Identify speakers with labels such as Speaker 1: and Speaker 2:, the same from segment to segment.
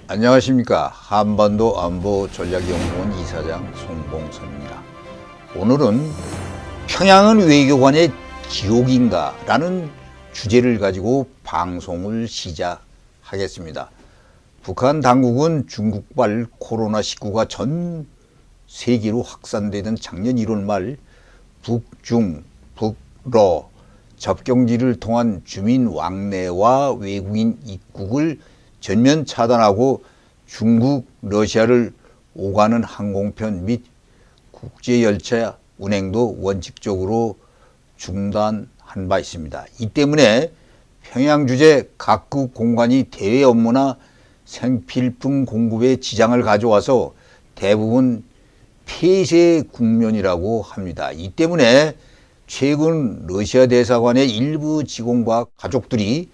Speaker 1: 안녕하십니까. 한반도 안보전략연구원 이사장 손봉선입니다. 오늘은 평양은 외교관의 지옥인가 라는 주제를 가지고 방송을 시작하겠습니다. 북한 당국은 중국발 코로나19가 전 세계로 확산되던 작년 1월 말 북중, 북러 접경지를 통한 주민 왕래와 외국인 입국을 전면 차단하고 중국, 러시아를 오가는 항공편 및 국제열차 운행도 원칙적으로 중단한 바 있습니다. 이 때문에 평양 주재 각국 공관이 대외 업무나 생필품 공급에 지장을 가져와서 대부분 폐쇄 국면이라고 합니다. 이 때문에 최근 러시아 대사관의 일부 직원과 가족들이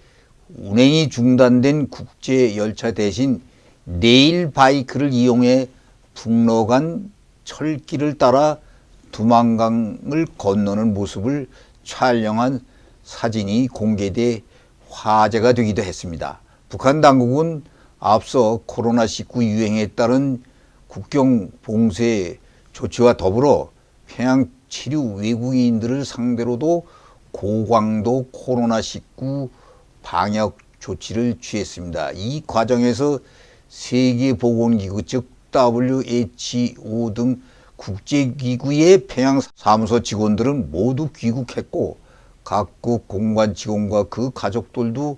Speaker 1: 운행이 중단된 국제 열차 대신 레일 바이크를 이용해 북러 간 철길을 따라 두만강을 건너는 모습을 촬영한 사진이 공개돼 화제가 되기도 했습니다. 북한 당국은 앞서 코로나19 유행에 따른 국경 봉쇄 조치와 더불어 평양 체류 외국인들을 상대로도 고강도 코로나19 방역 조치를 취했습니다. 이 과정에서 세계보건기구 즉 WHO 등 국제기구의 평양 사무소 직원들은 모두 귀국했고 각국 공관 직원과 그 가족들도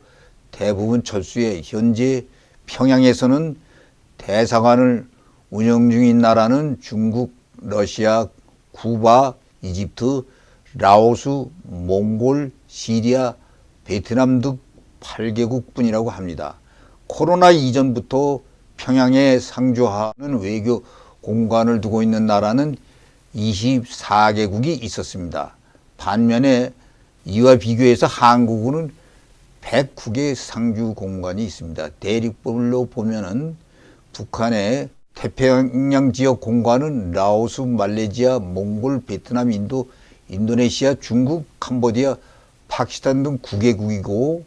Speaker 1: 대부분 철수해 현재 평양에서는 대사관을 운영 중인 나라는 중국, 러시아, 쿠바, 이집트, 라오스, 몽골, 시리아, 베트남 등 8개국 뿐이라고 합니다. 코로나 이전부터 평양에 상주하는 외교 공관을 두고 있는 나라는 24개국이 있었습니다. 반면에 이와 비교해서 한국은 109개 상주 공관이 있습니다. 대륙별로 보면은 북한의 태평양 지역 공관은 라오스, 말레이시아, 몽골, 베트남, 인도, 인도네시아, 중국, 캄보디아, 파키스탄 등 9개국이고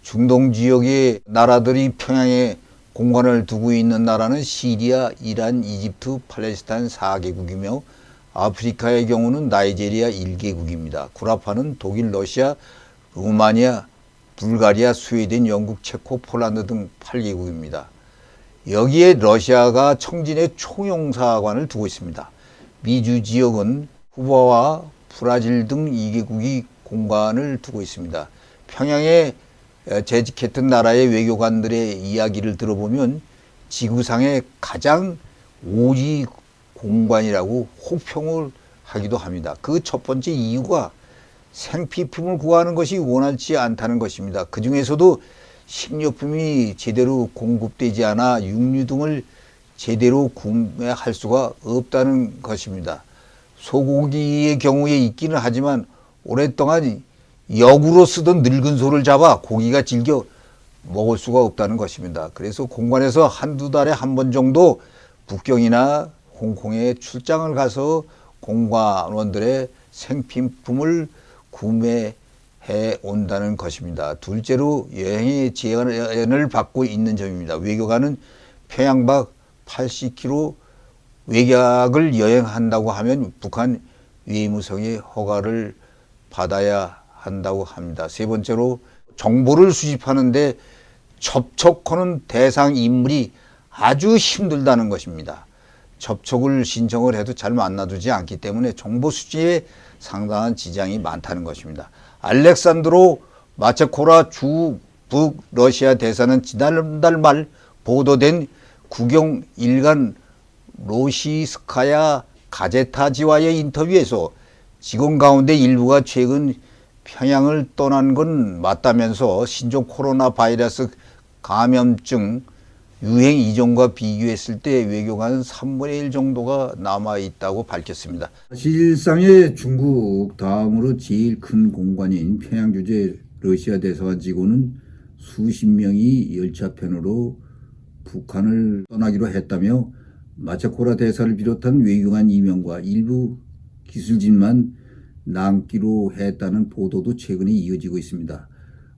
Speaker 1: 중동 지역의 나라들이 평양에 공관을 두고 있는 나라는 시리아, 이란, 이집트, 팔레스타인 4개국이며 아프리카의 경우는 나이제리아 1개국입니다. 구라파는 독일, 러시아, 루마니아, 불가리아, 스웨덴, 영국, 체코, 폴란드 등 8개국입니다. 여기에 러시아가 청진에 총영사관을 두고 있습니다. 미주 지역은 쿠바와 브라질 등 2개국이 공관을 두고 있습니다. 평양에 재직했던 나라의 외교관들의 이야기를 들어보면 지구상의 가장 오지 공관이라고 혹평을 하기도 합니다. 그 첫 번째 이유가 생필품을 구하는 것이 원활치 않다는 것입니다. 그 중에서도 식료품이 제대로 공급되지 않아 육류 등을 제대로 구매할 수가 없다는 것입니다. 소고기의 경우에 있기는 하지만 오랫동안 역으로 쓰던 늙은 소를 잡아 고기가 질겨 먹을 수가 없다는 것입니다. 그래서 공관에서 한두 달에 한 번 정도 북경이나 홍콩에 출장을 가서 공관원들의 생필품을 구매해 온다는 것입니다. 둘째로 여행의 제한을 받고 있는 점입니다. 외교관은 평양 밖 80km 외곽을 여행한다고 하면 북한 외무성의 허가를 받아야 한다고 합니다. 세 번째로 정보를 수집하는데 접촉하는 대상 인물이 아주 힘들다는 것입니다. 접촉을 신청을 해도 잘 만나두지 않기 때문에 정보 수집에 상당한 지장이 많다는 것입니다. 알렉산드로 마체코라 주 북러시아 대사는 지난달 말 보도된 국영 일간 로시스카야 가제타지와의 인터뷰에서 직원 가운데 일부가 최근 평양을 떠난 건 맞다면서 신종 코로나 바이러스 감염증 유행 이전과 비교했을 때 외교관은 3분의 1 정도가 남아있다고 밝혔습니다. 사실상의 중국 다음으로 제일 큰 공관인 평양 주재 러시아 대사관 직원은 수십 명이 열차편으로 북한을 떠나기로 했다며 마체코라 대사를 비롯한 외교관 2명과 일부 기술진만 남기로 했다는 보도도 최근에 이어지고 있습니다.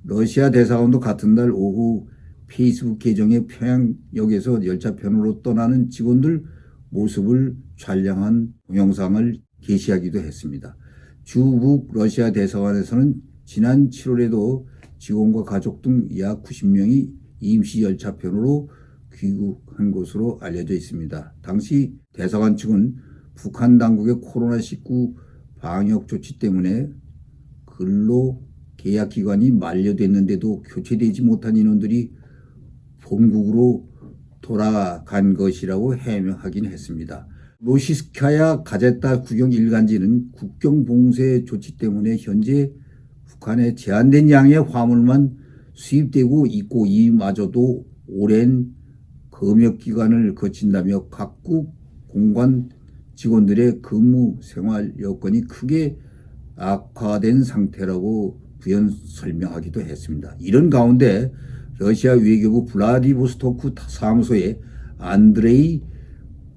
Speaker 1: 러시아 대사관도 같은 날 오후 페이스북 계정에 평양역에서 열차편으로 떠나는 직원들 모습을 촬영한 동영상을 게시하기도 했습니다. 주북 러시아 대사관에서는 지난 7월에도 직원과 가족 등 약 90명이 임시 열차편으로 귀국한 것으로 알려져 있습니다. 당시 대사관 측은 북한 당국의 코로나19 방역 조치 때문에 근로 계약 기간이 만료됐는데도 교체되지 못한 인원들이 본국으로 돌아간 것이라고 해명하긴 했습니다. 로시스카야 가제타 국영 일간지는 국경 봉쇄 조치 때문에 현재 북한에 제한된 양의 화물만 수입되고 있고 이마저도 오랜 검역 기간을 거친다며 각국 공관 직원들의 근무 생활 여건이 크게 악화된 상태라고 부연 설명하기도 했습니다. 이런 가운데 러시아 외교부 블라디보스토크 사무소의 안드레이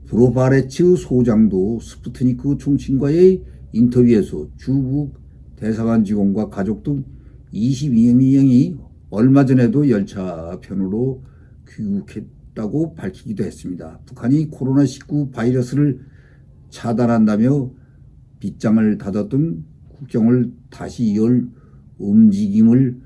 Speaker 1: 브로바레츠 소장도 스푸트니크 총신과의 인터뷰에서 주북 대사관 직원과 가족 등 22명이 얼마 전에도 열차편으로 귀국했다고 밝히기도 했습니다. 북한이 코로나19 바이러스를 차단한다며 빗장을 닫았던 국경을 다시 열 움직임을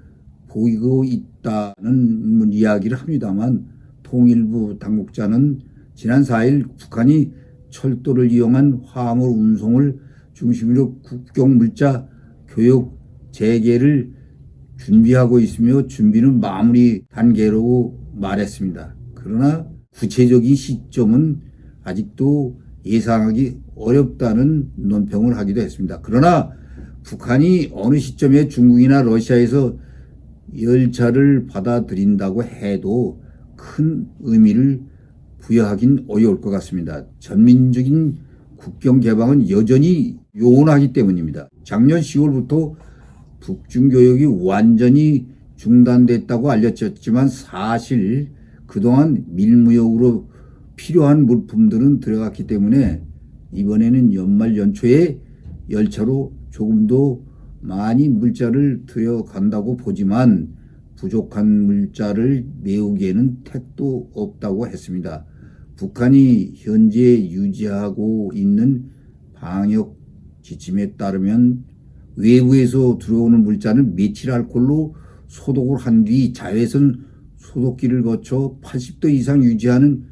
Speaker 1: 보이고 있다는 이야기를 합니다만 통일부 당국자는 지난 4일 북한이 철도를 이용한 화물 운송을 중심으로 국경 물자 교역 재개를 준비하고 있으며 준비는 마무리 단계라고 말했습니다. 그러나 구체적인 시점은 아직도 예상하기 어렵다는 논평을 하기도 했습니다. 그러나 북한이 어느 시점에 중국이나 러시아에서 열차를 받아들인다고 해도 큰 의미를 부여하긴 어려울 것 같습니다. 전민적인 국경 개방은 여전히 요원하기 때문입니다. 작년 10월부터 북중 교역이 완전히 중단됐다고 알려졌지만 사실 그동안 밀무역으로 필요한 물품들은 들어갔기 때문에 이번에는 연말 연초에 열차로 조금 더 많이 물자를 들여간다고 보지만 부족한 물자를 메우기에는 택도 없다고 했습니다. 북한이 현재 유지하고 있는 방역 지침에 따르면 외부에서 들어오는 물자는 메틸 알코올로 소독을 한 뒤 자외선 소독기를 거쳐 80도 이상 유지하는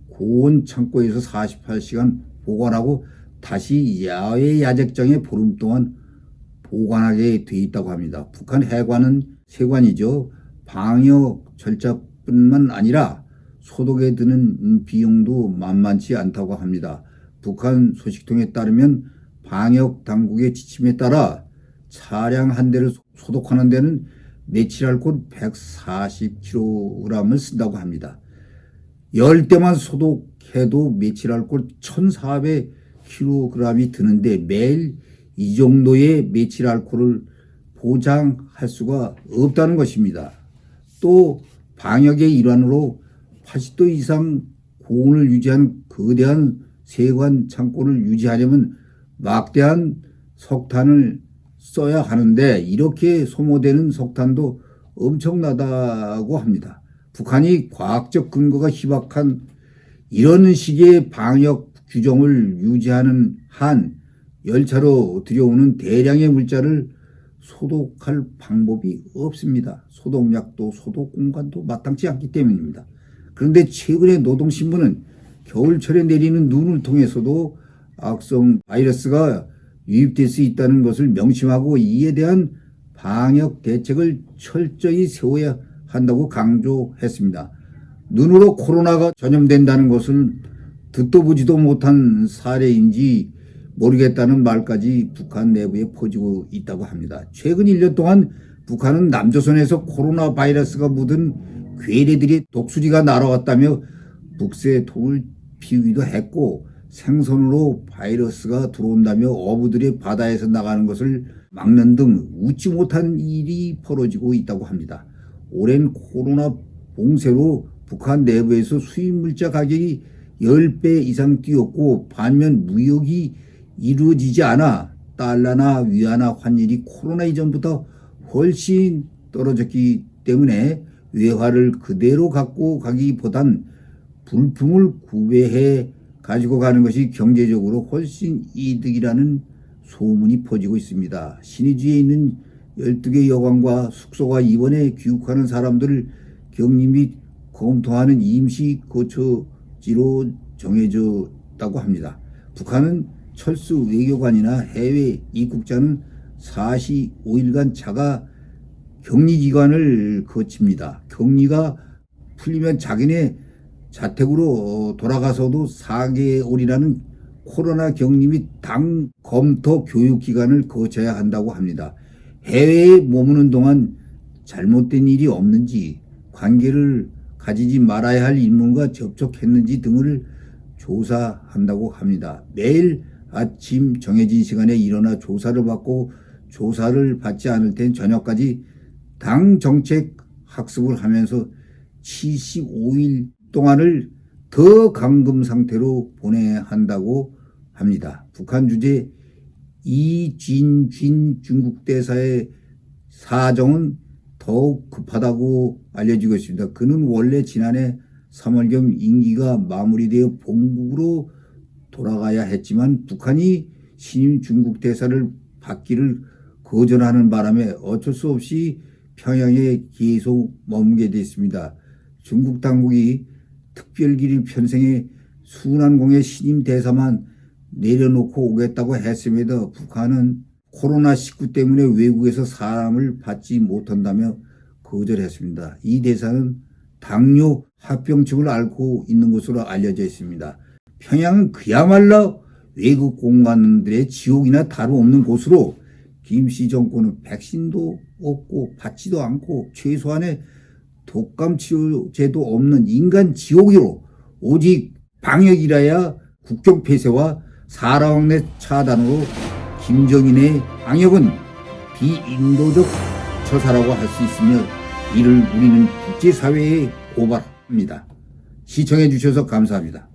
Speaker 1: 고온 창고에서 48시간 보관하고 다시 야외 야적장에 보름 동안 보관하게 돼 있다고 합니다. 북한 해관은 세관이죠. 방역 절차뿐만 아니라 소독에 드는 비용도 만만치 않다고 합니다. 북한 소식통에 따르면 방역 당국의 지침에 따라 차량 한 대를 소독하는 데는 메틸알코올 140kg을 쓴다고 합니다. 10대만 소독해도 메틸알코올 1400kg이 드는데 매일 이 정도의 메틸알코올을 보장할 수가 없다는 것입니다. 또 방역의 일환으로 80도 이상 고온을 유지한 거대한 세관 창고를 유지하려면 막대한 석탄을 써야 하는데 이렇게 소모되는 석탄도 엄청나다고 합니다. 북한이 과학적 근거가 희박한 이런 식의 방역 규정을 유지하는 한 열차로 들여오는 대량의 물자를 소독할 방법이 없습니다. 소독약도 소독 공간도 마땅치 않기 때문입니다. 그런데 최근에 노동신문은 겨울철에 내리는 눈을 통해서도 악성 바이러스가 유입될 수 있다는 것을 명심하고 이에 대한 방역 대책을 철저히 세워야 한다고 강조했습니다. 눈으로 코로나가 전염된다는 것을 듣도 보지도 못한 사례인지 모르겠다는 말까지 북한 내부에 퍼지고 있다고 합니다. 최근 1년 동안 북한은 남조선에서 코로나 바이러스가 묻은 괴뢰들이 독수리가 날아왔다며 북새통을 피우기도 했고 생선으로 바이러스가 들어온다며 어부들이 바다에서 나가는 것을 막는 등 웃지 못한 일이 벌어지고 있다고 합니다. 오랜 코로나 봉쇄로 북한 내부에서 수입 물자 가격이 10배 이상 뛰었고 반면 무역이 이루어지지 않아 달러나 위안화 환율이 코로나 이전부터 훨씬 떨어졌기 때문에 외화를 그대로 갖고 가기보단 불품을 구매해 가지고 가는 것이 경제적으로 훨씬 이득이라는 소문이 퍼지고 있습니다. 신의주에 있는 12개 여관과 숙소가 이번에 귀국하는 사람들을 격리 및 검토하는 임시 거처지로 정해졌다고 합니다. 북한은 철수 외교관이나 해외 입국자는 45일간 자가 격리 기간을 거칩니다. 격리가 풀리면 자기네 자택으로 돌아가서도 4개월이라는 코로나 격리 및 당 검토 교육 기간을 거쳐야 한다고 합니다. 해외에 머무는 동안 잘못된 일이 없는지, 관계를 가지지 말아야 할 인물과 접촉했는지 등을 조사한다고 합니다. 매일 아침 정해진 시간에 일어나 조사를 받고 조사를 받지 않을 땐 저녁까지 당 정책 학습을 하면서 75일 동안을 더 감금 상태로 보내야 한다고 합니다. 북한 주재 이진쥔 중국 대사의 사정은 더욱 급하다고 알려지고 있습니다. 그는 원래 지난해 3월경 임기가 마무리되어 본국으로 돌아가야 했지만 북한이 신임 중국 대사를 받기를 거절하는 바람에 어쩔 수 없이 평양에 계속 머물게 됐습니다. 중국 당국이 특별기를 편성해 순환공의 신임 대사만 내려놓고 오겠다고 했음에도 북한은 코로나19 때문에 외국에서 사람을 받지 못한다며 거절했습니다. 이 대사는 당뇨 합병증을 앓고 있는 것으로 알려져 있습니다. 평양은 그야말로 외국 공관들의 지옥이나 다름없는 곳으로 김씨 정권은 백신도 없고 받지도 않고 최소한의 독감 치료제도 없는 인간 지옥으로 오직 방역이라야 국경 폐쇄와 사람 왕래 차단으로 김정인의 방역은 비인도적 처사라고 할 수 있으며 이를 우리는 국제사회에 고발합니다. 시청해 주셔서 감사합니다.